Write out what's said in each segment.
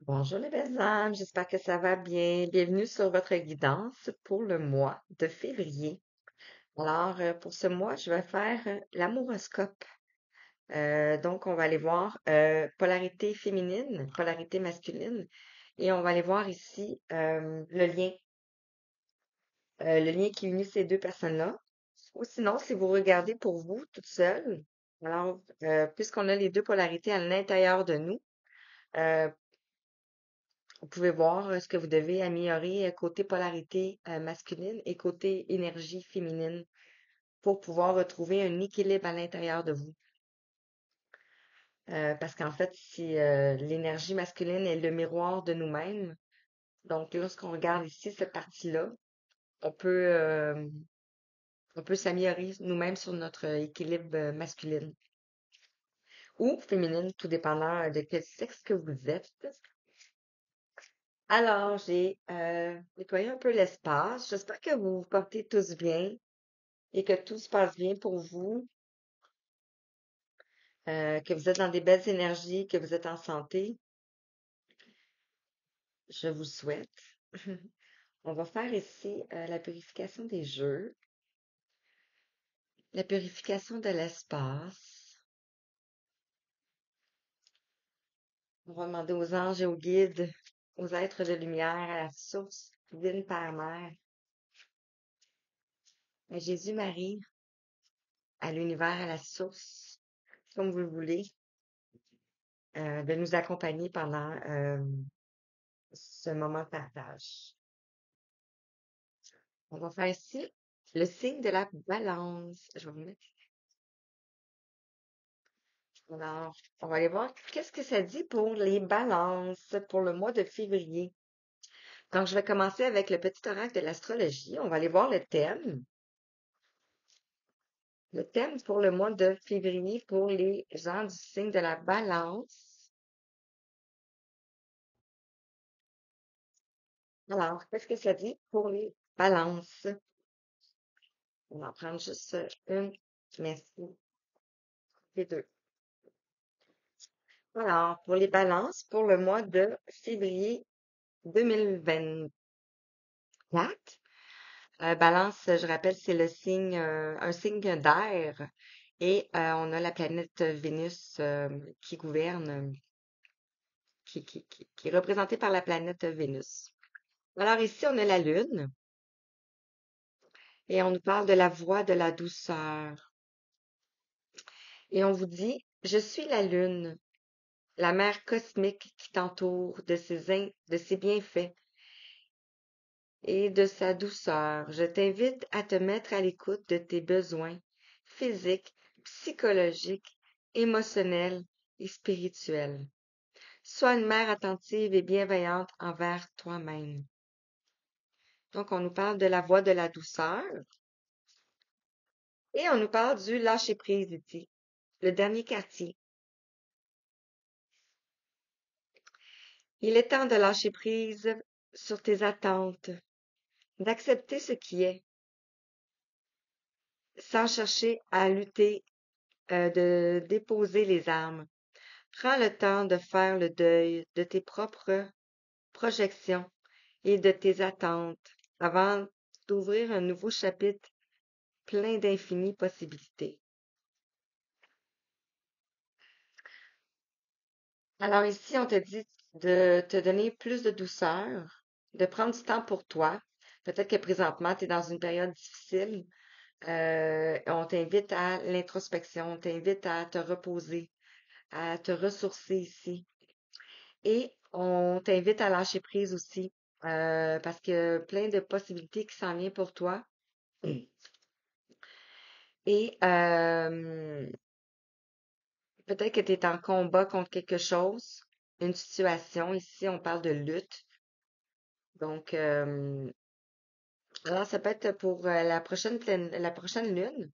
Bonjour les belles âmes, j'espère que ça va bien. Bienvenue sur votre guidance pour le mois de février. Alors, pour ce mois, je vais faire l'amoroscope. Donc, on va aller voir polarité féminine, polarité masculine, et on va aller voir ici le lien qui unit ces deux personnes-là. Ou sinon, si vous regardez pour vous toute seule, alors, puisqu'on a les deux polarités à l'intérieur de nous, euh, vous pouvez voir ce que vous devez améliorer côté polarité masculine et côté énergie féminine pour pouvoir retrouver un équilibre à l'intérieur de vous. Parce qu'en fait, si l'énergie masculine est le miroir de nous-mêmes, donc lorsqu'on regarde ici cette partie-là, on peut, euh, on peut s'améliorer nous-mêmes sur notre équilibre masculine ou féminine, tout dépendant de quel sexe que vous êtes. Alors, j'ai nettoyé un peu l'espace. J'espère que vous vous portez tous bien et que tout se passe bien pour vous, que vous êtes dans des belles énergies, que vous êtes en santé. Je vous souhaite. On va faire ici la purification des jeux, la purification de l'espace. On va demander aux anges et aux guides, aux êtres de lumière, à la source divine Père-Mère, à Jésus-Marie, à l'univers, à la source, comme vous le voulez, de nous accompagner pendant ce moment de partage. On va faire ici le signe de la balance. Je vais vous mettre. Alors, on va aller voir qu'est-ce que ça dit pour les balances pour le mois de février. Donc, je vais commencer avec le petit oracle de l'astrologie. On va aller voir le thème. Le thème pour le mois de février pour les gens du signe de la balance. Alors, qu'est-ce que ça dit pour les balances? On va en prendre juste une. Merci. Les deux. Alors, pour les balances, pour le mois de février 2024, Balance, je rappelle, c'est le signe, un signe d'air. Et on a la planète Vénus qui gouverne, qui est représentée par la planète Vénus. Alors ici, on a la Lune et on nous parle de la voix de la douceur. Et on vous dit, je suis la Lune, la mère cosmique qui t'entoure de ses bienfaits et de sa douceur. Je t'invite à te mettre à l'écoute de tes besoins physiques, psychologiques, émotionnels et spirituels. Sois une mère attentive et bienveillante envers toi-même. Donc, on nous parle de la voix de la douceur et on nous parle du lâcher-prise ici, le dernier quartier. Il est temps de lâcher prise sur tes attentes, d'accepter ce qui est, sans chercher à lutter, de déposer les armes. Prends le temps de faire le deuil de tes propres projections et de tes attentes avant d'ouvrir un nouveau chapitre plein d'infinies possibilités. Alors ici, on te dit de te donner plus de douceur, de prendre du temps pour toi. Peut-être que présentement, tu es dans une période difficile. On t'invite à l'introspection, on t'invite à te reposer, à te ressourcer ici. Et on t'invite à lâcher prise aussi, parce que plein de possibilités qui s'en viennent pour toi. Et peut-être que tu es en combat contre quelque chose, une situation. Ici, on parle de lutte. Donc, alors ça peut être pour la prochaine lune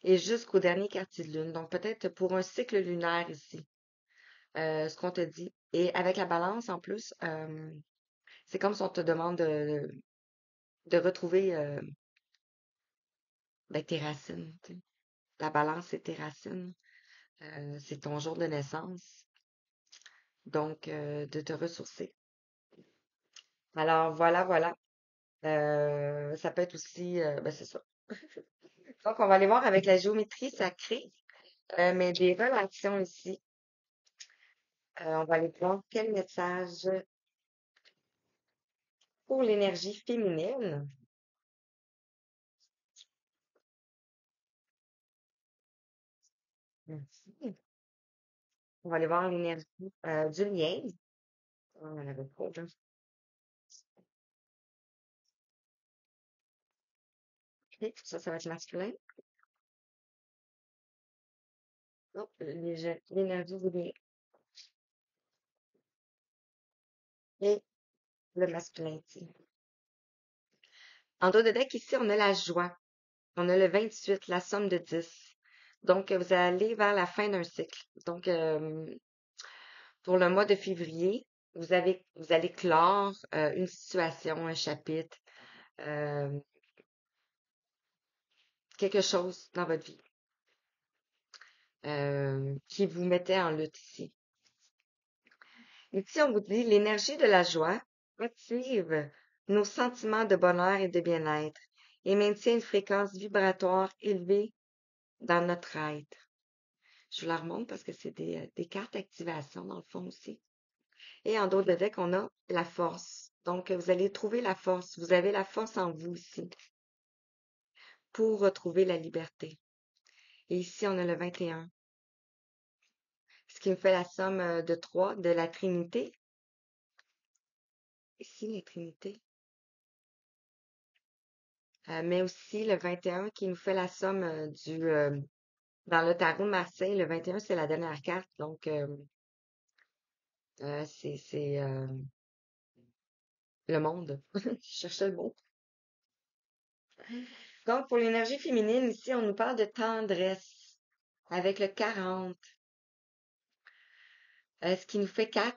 et jusqu'au dernier quartier de lune. Donc, peut-être pour un cycle lunaire ici, ce qu'on te dit. Et avec la balance, en plus, c'est comme si on te demande de retrouver ben, tes racines. Tu sais. La balance, c'est tes racines. C'est ton jour de naissance. donc de te ressourcer. Alors voilà, voilà. Ça peut être aussi, ben c'est ça. Donc on va aller voir avec la géométrie sacrée, mais des relations ici. On va aller voir quel message pour l'énergie féminine. Merci. On va aller voir l'énergie du lien. On en avait trop, là. Ok, ça va être masculin. Non, l'énergie du lien et le masculin ici. En dos de deck, ici, on a la joie. On a le 28, la somme de 10. Donc, vous allez vers la fin d'un cycle. Donc, pour le mois de février, vous allez clore une situation, un chapitre, euh, quelque chose dans votre vie qui vous mettait en lutte ici. Ici, on vous dit l'énergie de la joie active nos sentiments de bonheur et de bien-être et maintient une fréquence vibratoire élevée dans notre être. Je vous la remonte parce que c'est des cartes activation dans le fond aussi. Et en dos de deck, on a la force. Donc, vous allez trouver la force. Vous avez la force en vous ici pour retrouver la liberté. Et ici, on a le 21, ce qui me fait la somme de 3 de la Trinité. Ici, la Trinité. Mais aussi le 21 qui nous fait la somme dans le tarot de Marseille, le 21, c'est la dernière carte. Donc, c'est le monde. Je cherchais le mot. Donc, pour l'énergie féminine, ici, on nous parle de tendresse avec le 40, ce qui nous fait 4.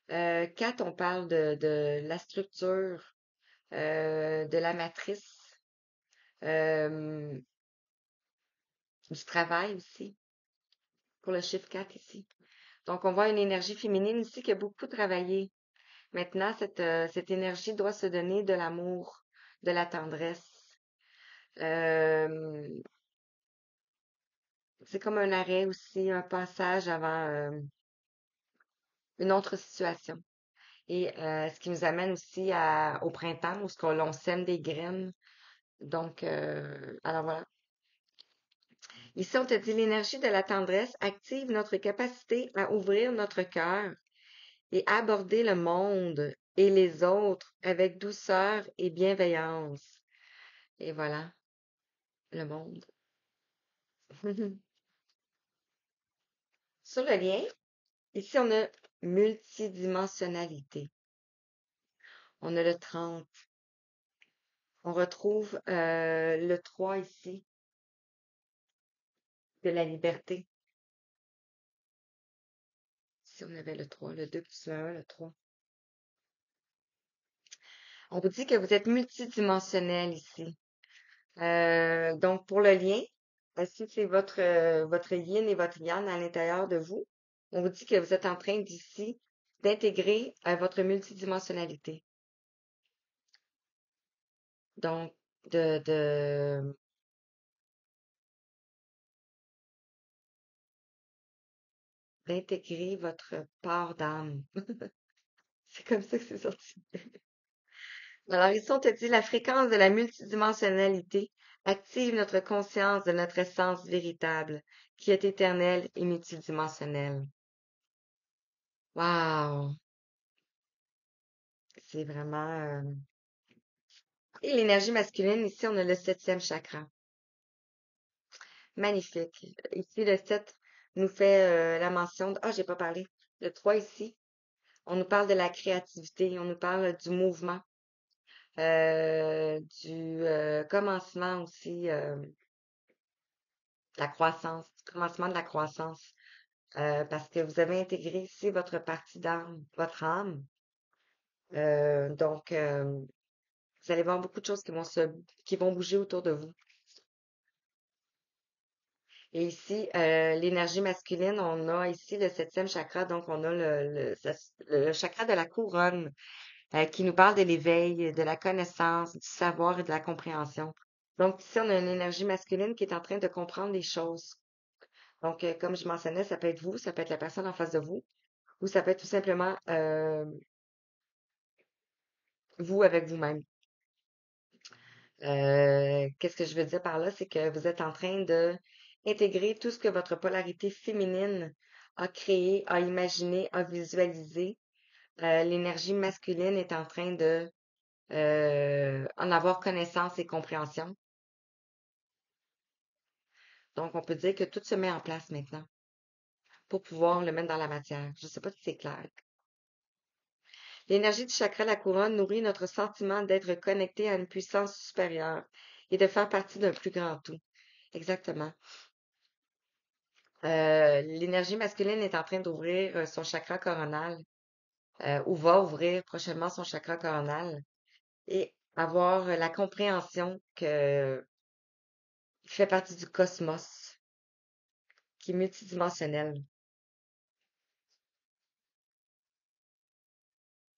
4, on parle de la structure, de la matrice, euh, du travail aussi, pour le chiffre 4 ici. Donc, on voit une énergie féminine ici qui a beaucoup travaillé. Maintenant, cette énergie doit se donner de l'amour, de la tendresse. Euh, c'est comme un arrêt aussi, un passage avant une autre situation. Et ce qui nous amène aussi au printemps, où l'on sème des graines. Donc, alors voilà. Ici, on te dit l'énergie de la tendresse active notre capacité à ouvrir notre cœur et aborder le monde et les autres avec douceur et bienveillance. Et voilà, le monde. Sur le lien, ici, on a multidimensionnalité. On a le 30. On retrouve le 3 ici, de la liberté. Si on avait le 3, le 2 plus le 1, le 3. On vous dit que vous êtes multidimensionnel ici. Donc, pour le lien, si c'est votre yin et votre yang à l'intérieur de vous, on vous dit que vous êtes en train d'ici d'intégrer votre multidimensionnalité. Donc, d'intégrer votre part d'âme. C'est comme ça que c'est sorti. Alors ici, on te dit la fréquence de la multidimensionnalité active notre conscience de notre essence véritable, qui est éternelle et multidimensionnelle. Wow! C'est vraiment... Et l'énergie masculine, ici, on a le 7e chakra. Magnifique. Ici, le 7 nous fait la mention de... Ah, j'ai pas parlé. Le 3 ici, on nous parle de la créativité, on nous parle du mouvement, du commencement aussi, la croissance, du commencement de la croissance. Parce que vous avez intégré ici votre partie d'âme, votre âme. Donc, vous allez voir beaucoup de choses qui vont bouger autour de vous. Et ici, l'énergie masculine, on a ici le septième chakra, donc on a le chakra de la couronne, qui nous parle de l'éveil, de la connaissance, du savoir et de la compréhension. Donc ici, on a une énergie masculine qui est en train de comprendre les choses. Donc, comme je mentionnais, ça peut être vous, ça peut être la personne en face de vous, ou ça peut être tout simplement vous avec vous-même. Qu'est-ce que je veux dire par là? C'est que vous êtes en train de intégrer tout ce que votre polarité féminine a créé, a imaginé, a visualisé. L'énergie masculine est en train de en avoir connaissance et compréhension. Donc, on peut dire que tout se met en place maintenant pour pouvoir le mettre dans la matière. Je ne sais pas si c'est clair. L'énergie du chakra la couronne nourrit notre sentiment d'être connecté à une puissance supérieure et de faire partie d'un plus grand tout. Exactement. L'énergie masculine est en train d'ouvrir son chakra coronal, ou va ouvrir prochainement son chakra coronal et avoir la compréhension que il fait partie du cosmos, qui est multidimensionnel.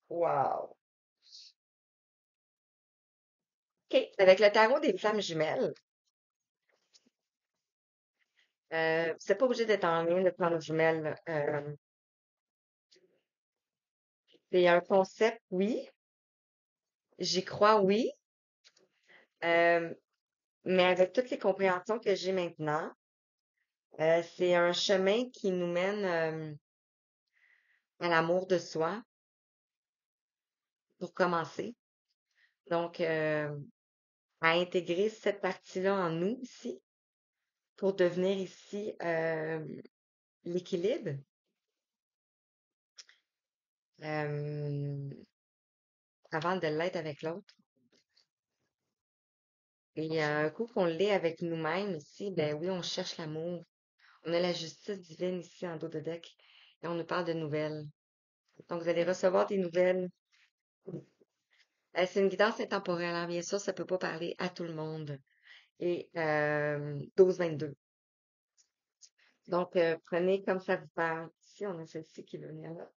Wow! OK. Avec le tarot des flammes jumelles, c'est pas obligé d'être en lien de flammes jumelles. C'est un concept, oui. J'y crois, oui. Euh, mais avec toutes les compréhensions que j'ai maintenant, c'est un chemin qui nous mène à l'amour de soi pour commencer. Donc, à intégrer cette partie-là en nous ici pour devenir ici l'équilibre. euh, Avant de l'être avec l'autre. Et un coup qu'on l'est avec nous-mêmes ici, ben oui, on cherche l'amour. On a la justice divine ici en dos de deck et on nous parle de nouvelles. Donc, vous allez recevoir des nouvelles. C'est une guidance intemporelle, hein, bien sûr, ça peut pas parler à tout le monde. Et 12-22. Donc, prenez comme ça vous parle. Ici, on a celle-ci qui veut venir là.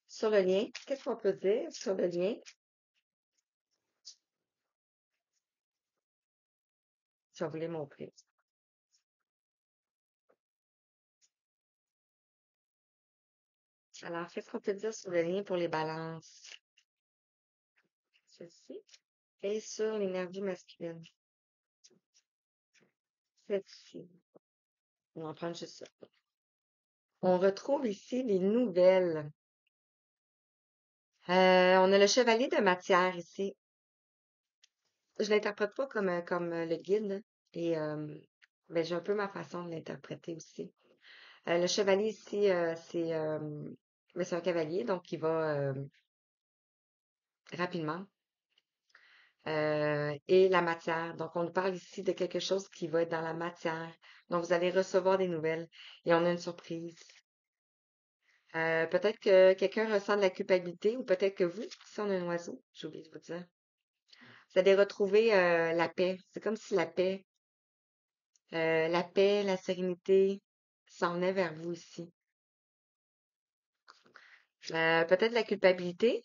Sur le lien, qu'est-ce qu'on peut dire sur le lien? Je vais vous les montrer. Alors, qu'est-ce qu'on peut dire sur le lien pour les balances? Celle-ci. Et sur l'énergie masculine. Celle-ci. On va en prendre juste ça. On retrouve ici les nouvelles. On a le chevalier de matière ici. Je l'interprète pas comme le guide. Et ben, j'ai un peu ma façon de l'interpréter aussi. Le chevalier ici, ben, c'est un cavalier, donc il va rapidement. Et la matière. Donc, on nous parle ici de quelque chose qui va être dans la matière. Donc, vous allez recevoir des nouvelles et on a une surprise. Peut-être que quelqu'un ressent de la culpabilité ou peut-être que vous, si on a un oiseau, j'ai oublié de vous dire, vous allez retrouver la paix. C'est comme si la paix, la sérénité s'en est vers vous ici. Peut-être la culpabilité.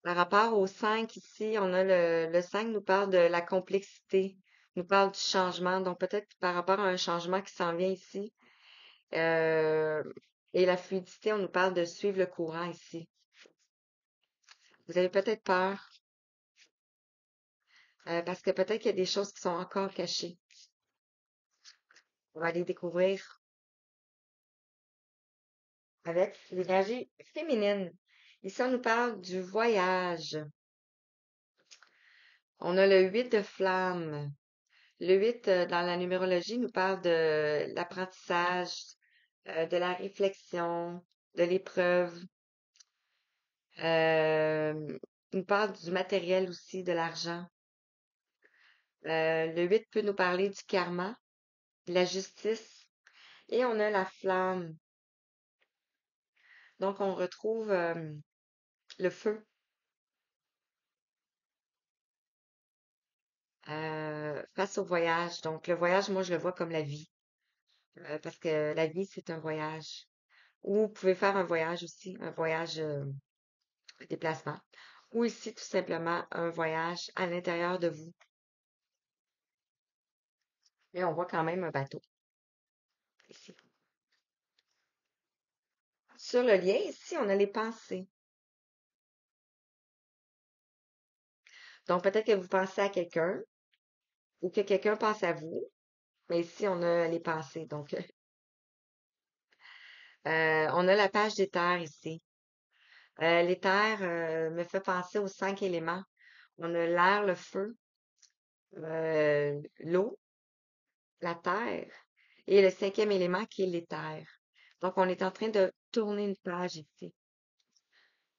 Par rapport au 5 ici, on a le 5 nous parle de la complexité, nous parle du changement. Donc peut-être par rapport à un changement qui s'en vient ici. Euh, et la fluidité, on nous parle de suivre le courant ici. Vous avez peut-être peur, parce que peut-être qu'il y a des choses qui sont encore cachées. On va les découvrir avec l'énergie féminine. Ici, on nous parle du voyage. On a le 8 de flamme. Le 8 dans la numérologie nous parle de l'apprentissage, de la réflexion, de l'épreuve. Il nous parle du matériel aussi, de l'argent. Le 8 peut nous parler du karma, de la justice. Et on a la flamme. Donc, on retrouve le feu. face au voyage. Donc, le voyage, moi, je le vois comme la vie, parce que la vie, c'est un voyage. Ou vous pouvez faire un voyage aussi, un voyage de déplacement. Ou ici, tout simplement, un voyage à l'intérieur de vous. Et on voit quand même un bateau ici. Sur le lien, ici, on a les pensées. Donc, peut-être que vous pensez à quelqu'un ou que quelqu'un pense à vous. Mais ici, on a les pensées. Donc, on a la page d'éther ici. L'éther me fait penser aux 5 éléments. On a l'air, le feu, l'eau, la terre et le 5e élément qui est l'éther. Donc, on est en train de tourner une page ici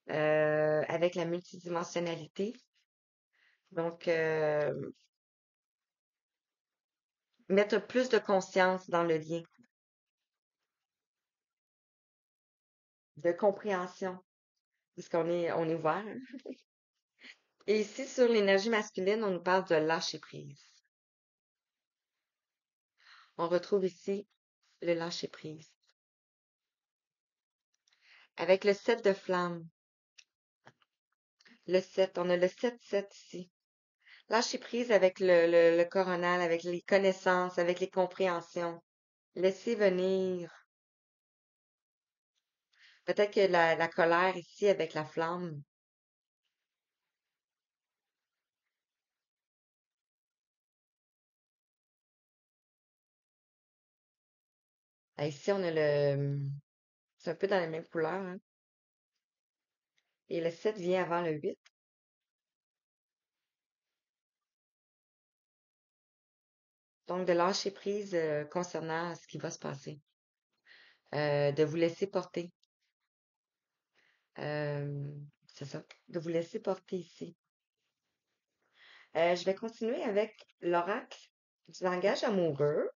avec la multidimensionnalité. Donc, mettre plus de conscience dans le lien, de compréhension, puisqu'on est ouvert, hein. Et ici, sur l'énergie masculine, on nous parle de lâcher prise. On retrouve ici le lâcher prise. Avec le 7 de flamme, le 7, on a le 7-7 ici. Lâcher prise avec le coronal, avec les connaissances, avec les compréhensions. Laisser venir. Peut-être que la colère ici avec la flamme. Ici, on a c'est un peu dans la même couleur, hein. Et le 7 vient avant le 8. Donc, de lâcher prise concernant ce qui va se passer. De vous laisser porter. Euh, c'est ça. De vous laisser porter ici. Je vais continuer avec l'oracle du langage amoureux.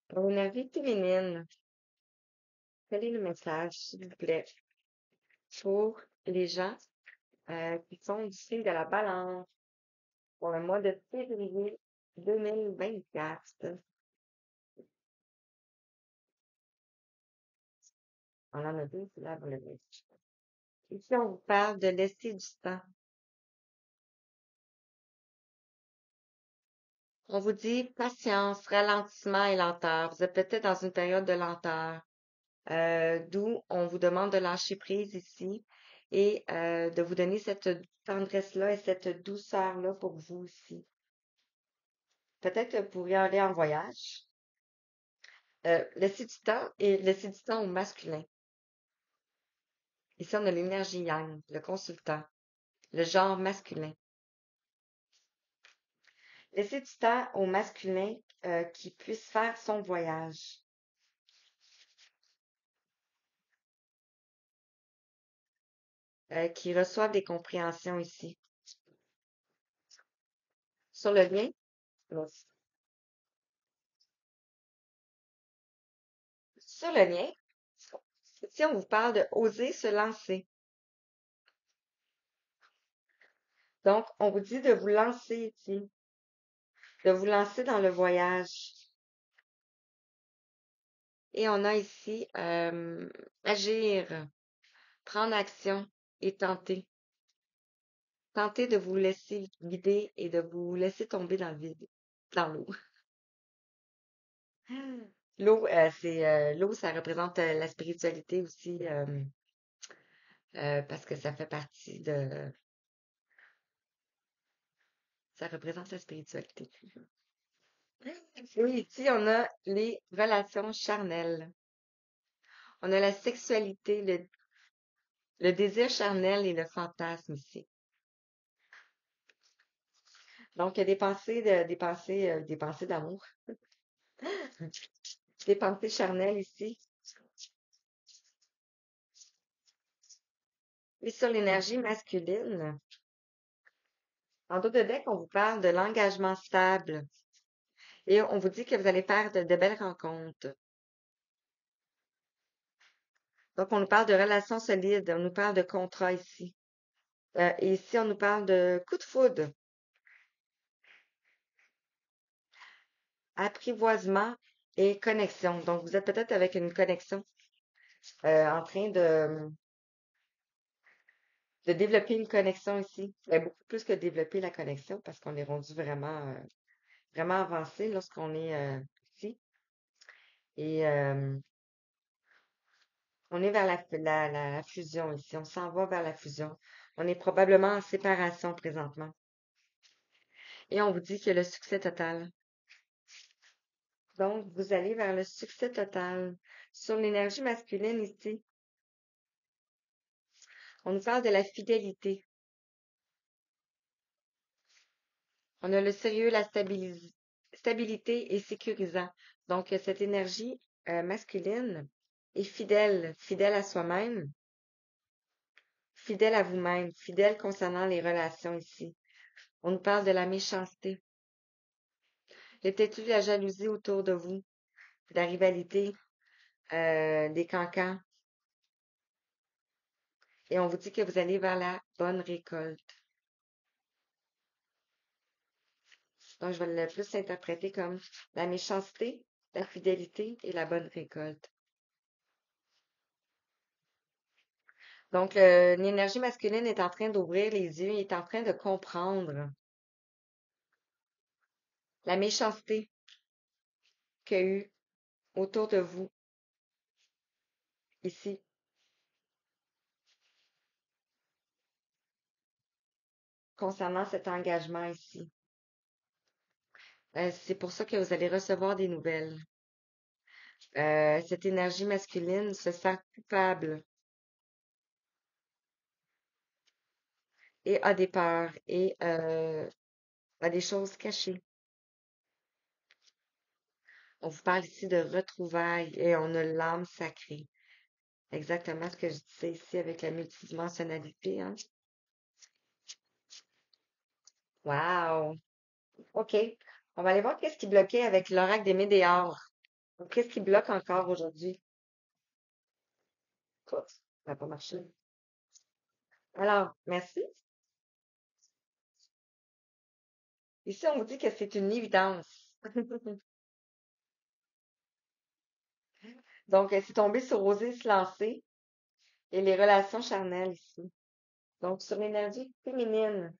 Pour une vie féminine, quel est le message, s'il vous plaît, pour les gens qui sont du signe de la balance pour le mois de février 2024? On en a deux syllabes, le message. Ici, on vous parle de laisser du temps. On vous dit patience, ralentissement et lenteur. Vous êtes peut-être dans une période de lenteur, d'où on vous demande de lâcher prise ici et de vous donner cette tendresse-là et cette douceur-là pour vous aussi. Peut-être que vous pourriez aller en voyage. Laisser du temps et laisser du temps au masculin. Ici, on a l'énergie yang, le consultant, le genre masculin. Laisser du temps au masculin qui puisse faire son voyage. Qui reçoivent des compréhensions ici. Sur le lien, sur le lien, ici, on vous parle de oser se lancer. Donc, on vous dit de vous lancer ici, de vous lancer dans le voyage. Et on a ici agir, prendre action et tenter. Tentez de vous laisser guider et de vous laisser tomber dans le vide, dans l'eau. L'eau, l'eau, ça représente la spiritualité aussi, parce que ça fait partie ça représente la spiritualité. Oui, ici, on a les relations charnelles. On a la sexualité, le désir charnel et le fantasme ici. Donc, il y a des pensées d'amour, des pensées charnelles ici. Et sur l'énergie masculine, en dos de deck, on vous parle de l'engagement stable Et on vous dit que vous allez faire de belles rencontres. Donc, on nous parle de relations solides, on nous parle de contrats ici. Et ici, on nous parle de coup de foudre, apprivoisement et connexion. Donc, vous êtes peut-être avec une connexion en train de développer une connexion ici. Beaucoup plus que développer la connexion parce qu'on est rendu vraiment avancé lorsqu'on est ici. Et on est vers la fusion ici. On s'en va vers la fusion. On est probablement en séparation présentement. Et on vous dit que le succès total. Donc, vous allez vers le succès total. Sur l'énergie masculine ici, on nous parle de la fidélité. On a le sérieux, la stabilité et sécurisant. Donc, cette énergie masculine est fidèle, fidèle à soi-même, fidèle à vous-même, fidèle concernant les relations ici. On nous parle de la méchanceté. Il y a peut-être eu de la jalousie autour de vous, de la rivalité, des cancans. Et on vous dit que vous allez vers la bonne récolte. Donc, je vais le plus interpréter comme la méchanceté, la fidélité et la bonne récolte. Donc, l'énergie masculine est en train d'ouvrir les yeux, est en train de comprendre la méchanceté qu'il y a eu autour de vous, ici. Concernant cet engagement ici. C'est pour ça que vous allez recevoir des nouvelles. Cette énergie masculine se sent coupable et a des peurs et a des choses cachées. On vous parle ici de retrouvailles et on a l'âme sacrée. Exactement ce que je disais ici avec la multidimensionnalité, hein. Wow! OK. On va aller voir qu'est-ce qui bloquait avec l'oracle des Médéors. Donc, qu'est-ce qui bloque encore aujourd'hui? Oups, ça n'a pas marché. Alors, merci. Ici, on vous dit que c'est une évidence. Donc, c'est tombé sur oser se lancer et les relations charnelles ici. Donc, sur l'énergie féminine,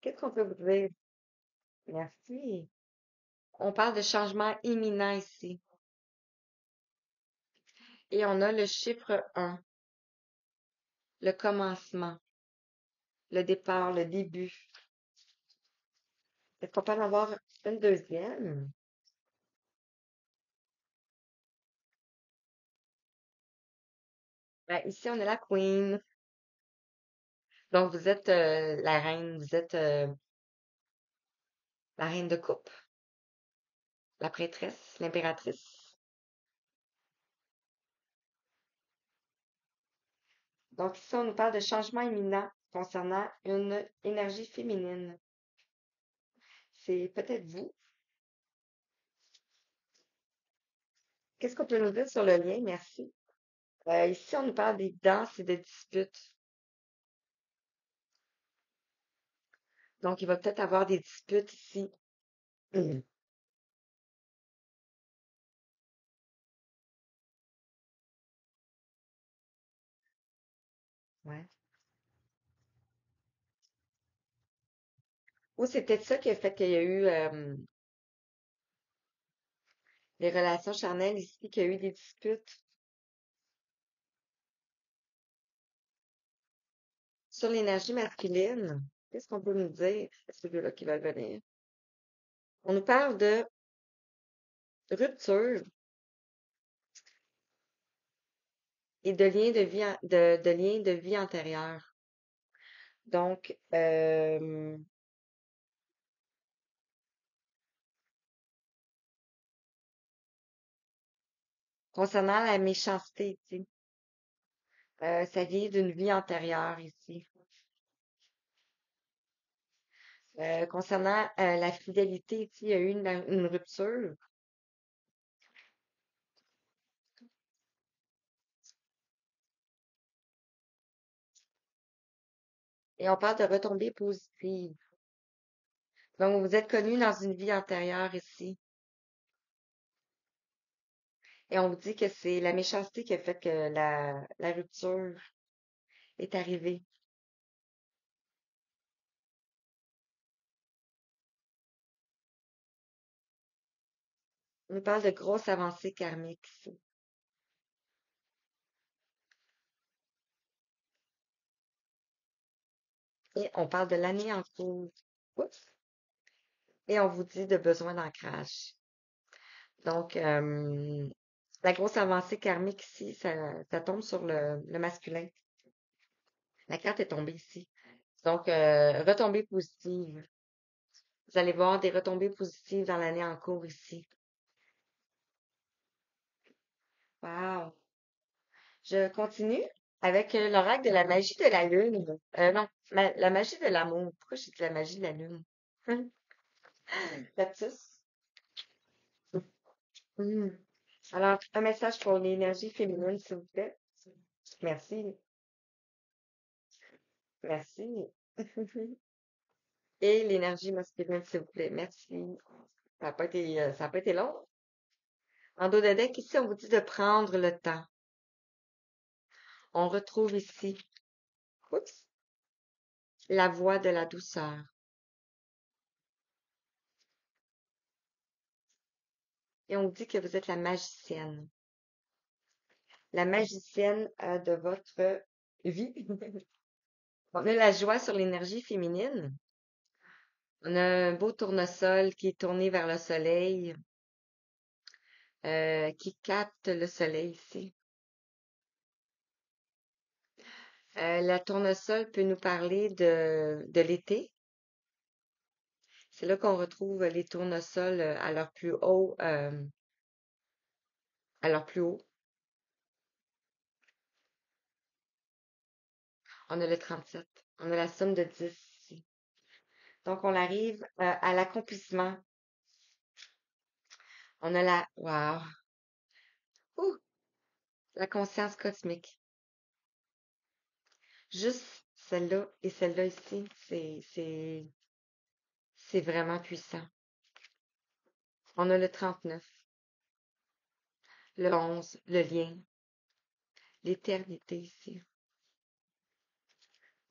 qu'est-ce qu'on peut vous dire? Merci. On parle de changement imminent ici. Et on a le chiffre 1, le commencement, le départ, le début. Est-ce qu'on peut en avoir une deuxième? Ben, ici, on a la queen. Donc, vous êtes la reine, vous êtes la reine de coupe, la prêtresse, l'impératrice. Donc, ici, on nous parle de changement imminent concernant une énergie féminine. C'est peut-être vous. Qu'est-ce qu'on peut nous dire sur le lien? Merci. Ici, on nous parle des danses et des disputes. Donc, il va peut-être avoir des disputes ici. Mhm. Ouais. Ou c'est peut-être ça qui a fait qu'il y a eu les relations charnelles ici, qu'il y a eu des disputes sur l'énergie masculine. Qu'est-ce qu'on peut nous dire à celui-là qui va venir? On nous parle de rupture et de liens de vie, de liens de vie antérieurs. Donc, concernant la méchanceté, tu sais, ça vient d'une vie antérieure ici. Concernant la fidélité, ici, il y a eu une rupture. Et on parle de retombées positives. Donc, vous êtes connu dans une vie antérieure ici. Et on vous dit que c'est la méchanceté qui a fait que la rupture est arrivée. On nous parle de grosses avancées karmiques ici. Et on parle de l'année en cours. Oups. Et on vous dit de besoin d'ancrage. Donc, la grosse avancée karmique ici, ça tombe sur le masculin. La carte est tombée ici. Donc, retombées positives. Vous allez voir des retombées positives dans l'année en cours ici. Wow. Je continue avec l'oracle de la magie de la lune. Non, la magie de l'amour. Pourquoi j'ai dit la magie de la lune? Lapsus. Hmm. Alors, un message pour l'énergie féminine, s'il vous plaît. Merci. Merci. Et l'énergie masculine, s'il vous plaît. Merci. Ça a pas été long. En dos de deck, ici, on vous dit de prendre le temps. On retrouve ici, oups, la voix de la douceur. Et on vous dit que vous êtes la magicienne de votre vie. On a la joie sur l'énergie féminine. On a un beau tournesol qui est tourné vers le soleil, qui capte le soleil ici. La tournesol peut nous parler de l'été. C'est là qu'on retrouve les tournesols à leur plus haut. On a le 37. On a la somme de 10 ici. Donc, on arrive à l'accomplissement. On a wow, ouh, la conscience cosmique. Juste celle-là et celle-là ici, c'est vraiment puissant. On a le 39, le 11, le lien, l'éternité ici.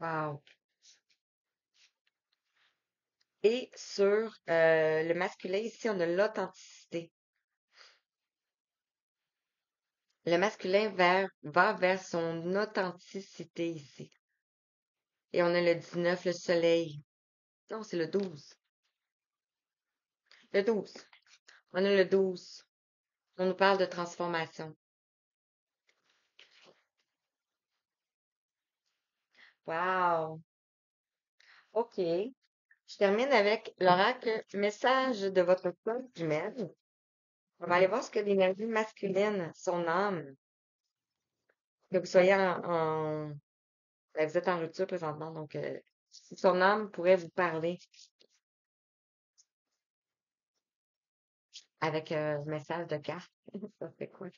Wow. Et sur le masculin ici, on a l'authenticité. Le masculin va vers son authenticité ici. Et on a le 19, le soleil. Non, c'est le 12. Le 12. On a le 12. On nous parle de transformation. Wow. OK. Je termine avec l'oracle message de votre code jumelle. On va aller voir ce que l'énergie masculine, son âme, que vous soyez ben, vous êtes en rupture présentement, donc si son âme pourrait vous parler avec un message de carte, ça serait quoi?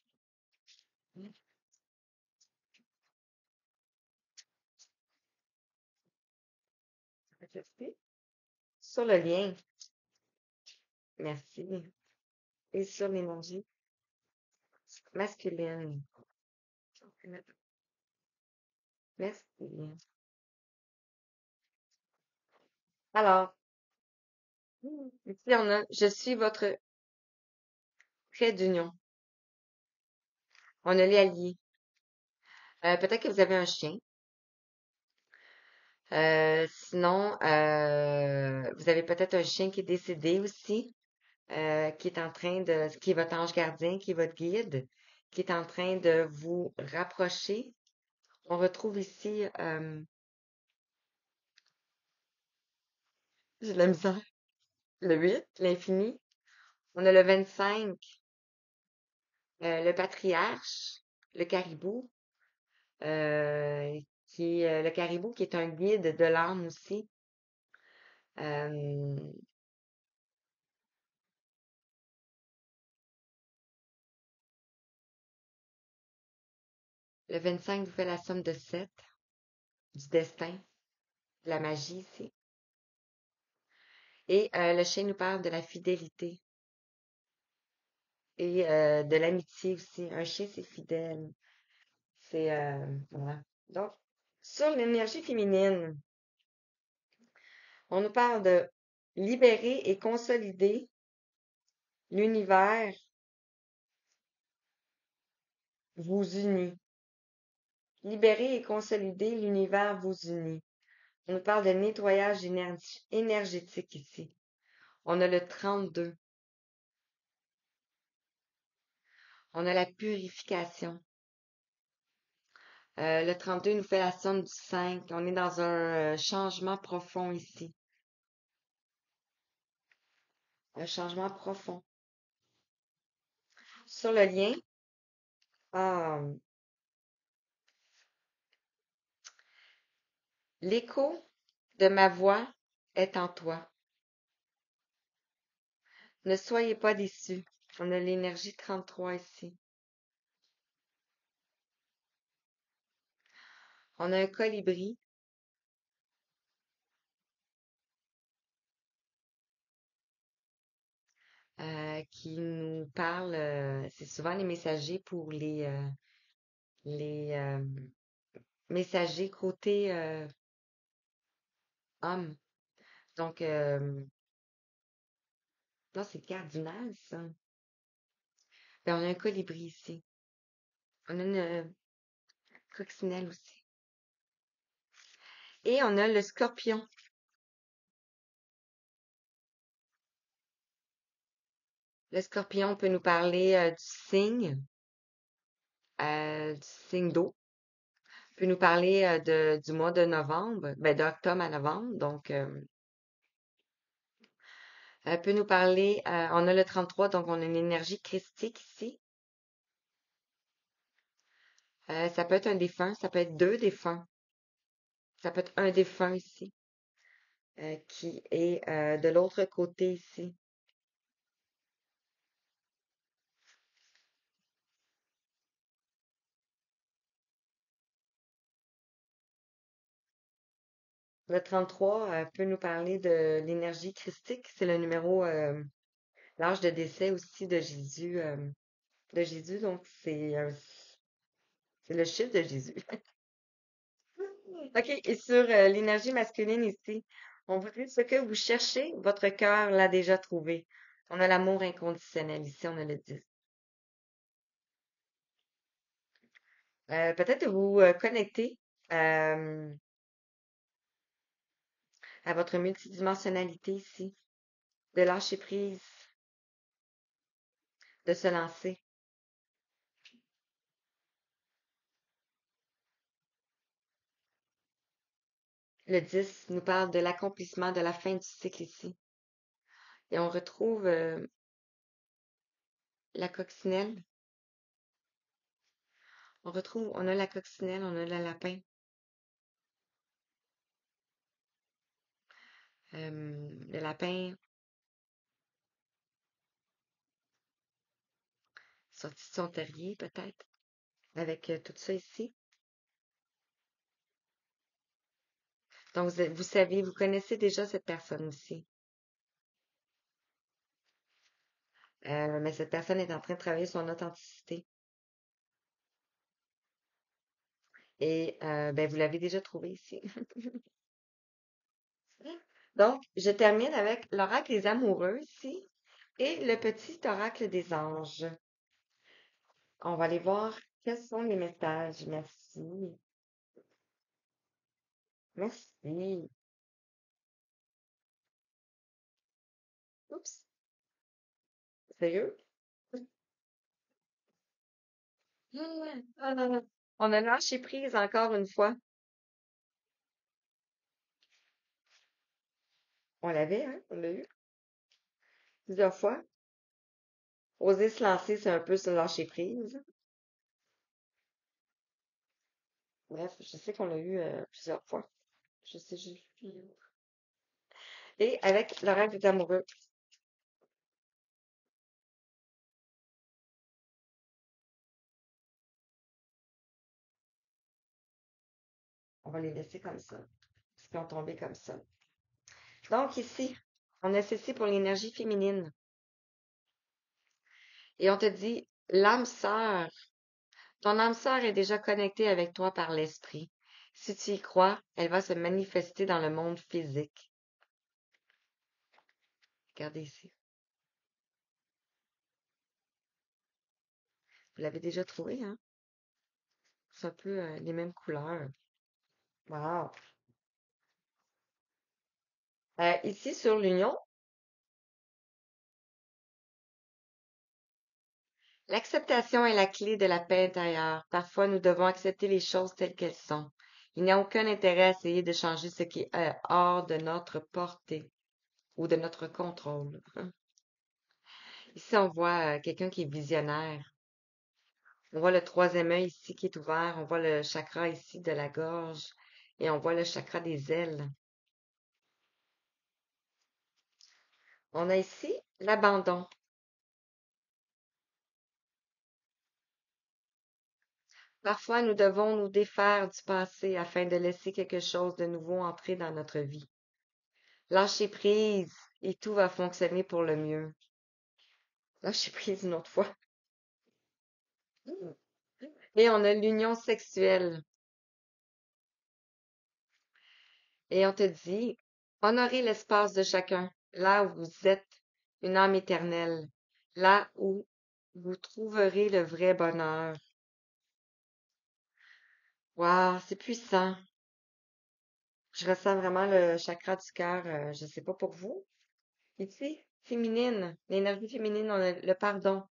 Sur le lien, merci. Et sur l'énergie masculine, merci. Alors, ici on a, je suis votre trait d'union. On a les alliés. Peut-être que vous avez un chien. Sinon, vous avez peut-être un chien qui est décédé aussi, qui est votre ange gardien, qui est votre guide, qui est en train de vous rapprocher. On retrouve ici, j'ai de la misère, le 8, l'infini. On a le 25, le patriarche, le caribou, le caribou qui est un guide de l'âme aussi. Euh, le 25 vous fait la somme de 7, du destin, de la magie ici. Et le chien nous parle de la fidélité et de l'amitié aussi. Un chien, c'est fidèle. C'est voilà. Donc, sur l'énergie féminine, on nous parle de libérer et consolider l'univers vous unit. Libérer et consolider l'univers vous unit. On nous parle de nettoyage énergétique ici. On a le 32. On a la purification. Le 32 nous fait la somme du 5. On est dans un changement profond ici. Un changement profond. Sur le lien, ah, l'écho de ma voix est en toi. Ne soyez pas déçus. On a l'énergie 33 ici. On a un colibri qui nous parle, c'est souvent les messagers pour les messagers côté homme. Donc, non, c'est cardinal, ça. Ben, on a un colibri ici. On a une coccinelle aussi. Et on a le scorpion. Le scorpion peut nous parler du signe d'eau. Peut nous parler du mois de novembre, ben, d'octobre à novembre. Donc, elle peut nous parler, on a le 33, donc on a une énergie christique ici. Ça peut être un défunt, ça peut être deux défunts. Ça peut être un défunt ici, qui est de l'autre côté ici. Le 33 peut nous parler de l'énergie christique. C'est le numéro, l'âge de décès aussi de Jésus. Donc, c'est le chiffre de Jésus. OK. Et sur l'énergie masculine ici, on vous dit ce que vous cherchez, votre cœur l'a déjà trouvé. On a l'amour inconditionnel ici, on a le 10. Peut-être vous connecter euh, à votre multidimensionnalité ici, de lâcher prise, de se lancer. Le 10 nous parle de l'accomplissement de la fin du cycle ici. Et on retrouve la coccinelle. On a la coccinelle, on a le lapin. Le lapin sorti de son terrier peut-être, avec tout ça ici. Donc vous savez, vous connaissez déjà cette personne ici. Mais cette personne est en train de travailler son authenticité. Et ben, vous l'avez déjà trouvé ici. Donc, je termine avec l'oracle des amoureux ici et le petit oracle des anges. On va aller voir quels sont les messages. Merci. Merci. Oups. Sérieux? Ah, on a lâché prise encore une fois. On l'avait, hein? On l'a eu plusieurs fois. Oser se lancer, c'est un peu se lâcher prise. Bref, je sais qu'on l'a eu plusieurs fois. Je sais, Et avec le rêve des amoureux, on va les laisser comme ça. Parce qu'ils vont tomber comme ça. Donc ici, on a ceci pour l'énergie féminine. Et on te dit, l'âme sœur, ton âme sœur est déjà connectée avec toi par l'esprit. Si tu y crois, elle va se manifester dans le monde physique. Regardez ici. Vous l'avez déjà trouvé, hein? C'est un peu les mêmes couleurs. Wow. Ici, sur l'union, l'acceptation est la clé de la paix intérieure. Parfois, nous devons accepter les choses telles qu'elles sont. Il n'y a aucun intérêt à essayer de changer ce qui est hors de notre portée ou de notre contrôle. Ici, on voit quelqu'un qui est visionnaire. On voit le troisième œil ici qui est ouvert. On voit le chakra ici de la gorge. Et on voit le chakra des ailes. On a ici l'abandon. Parfois, nous devons nous défaire du passé afin de laisser quelque chose de nouveau entrer dans notre vie. Lâcher prise et tout va fonctionner pour le mieux. Lâcher prise une autre fois. Et on a l'union sexuelle. Et on te dit, honorez l'espace de chacun, là où vous êtes une âme éternelle, là où vous trouverez le vrai bonheur. Waouh, c'est puissant. Je ressens vraiment le chakra du cœur. Je sais pas pour vous. Ici, féminine, l'énergie féminine, on a le pardon.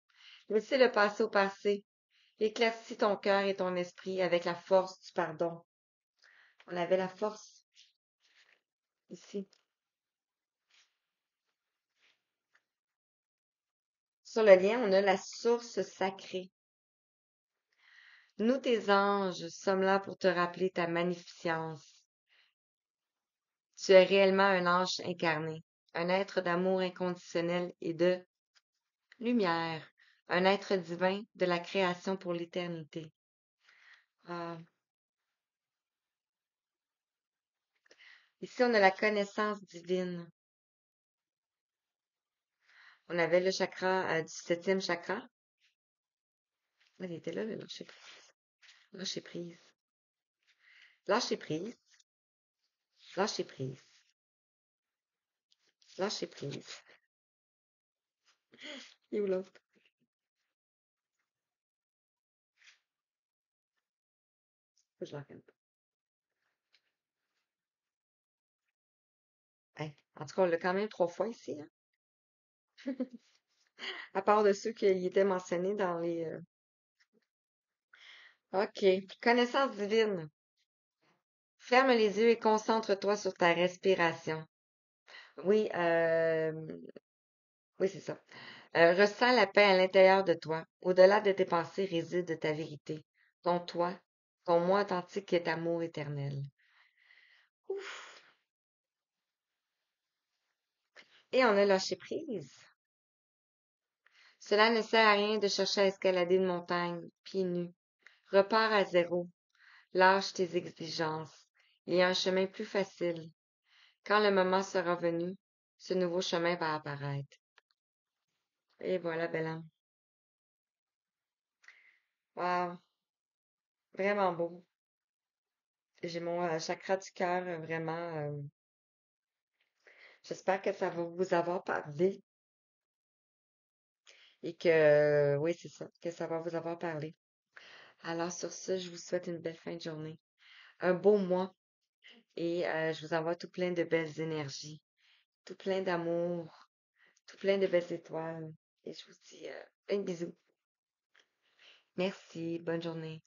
Laissez le passé au passé. Éclaircis ton cœur et ton esprit avec la force du pardon. On avait la force ici. Sur le lien, on a la source sacrée. Nous, tes anges, sommes là pour te rappeler ta magnificence. Tu es réellement un ange incarné, un être d'amour inconditionnel et de lumière, un être divin de la création pour l'éternité. Ah. Ici, on a la connaissance divine. On avait le chakra du septième chakra. Il était là, le lâcher prise. Lâcher prise. Lâcher prise. Lâcher prise. Lâcher prise. Et où l'autre? Faut que je la regarde. Hey, en tout cas, on l'a quand même trois fois ici, hein. À part de ceux qui étaient mentionnés dans les... OK. Connaissance divine. Ferme les yeux et concentre-toi sur ta respiration. Oui, oui, c'est ça. Ressens la paix à l'intérieur de toi. Au-delà de tes pensées réside ta vérité. Ton toi, ton moi authentique est amour éternel. Ouf. Et on a lâché prise. Cela ne sert à rien de chercher à escalader une montagne, pieds nus. Repars à zéro. Lâche tes exigences. Il y a un chemin plus facile. Quand le moment sera venu, ce nouveau chemin va apparaître. Et voilà, belle âme. Wow, vraiment beau. J'ai mon chakra du cœur, vraiment. J'espère que ça va vous avoir parlé et que, oui, c'est ça, que ça va vous avoir parlé. Alors, sur ce, je vous souhaite une belle fin de journée, un beau mois et je vous envoie tout plein de belles énergies, tout plein d'amour, tout plein de belles étoiles. Et je vous dis plein de bisous. Merci, bonne journée.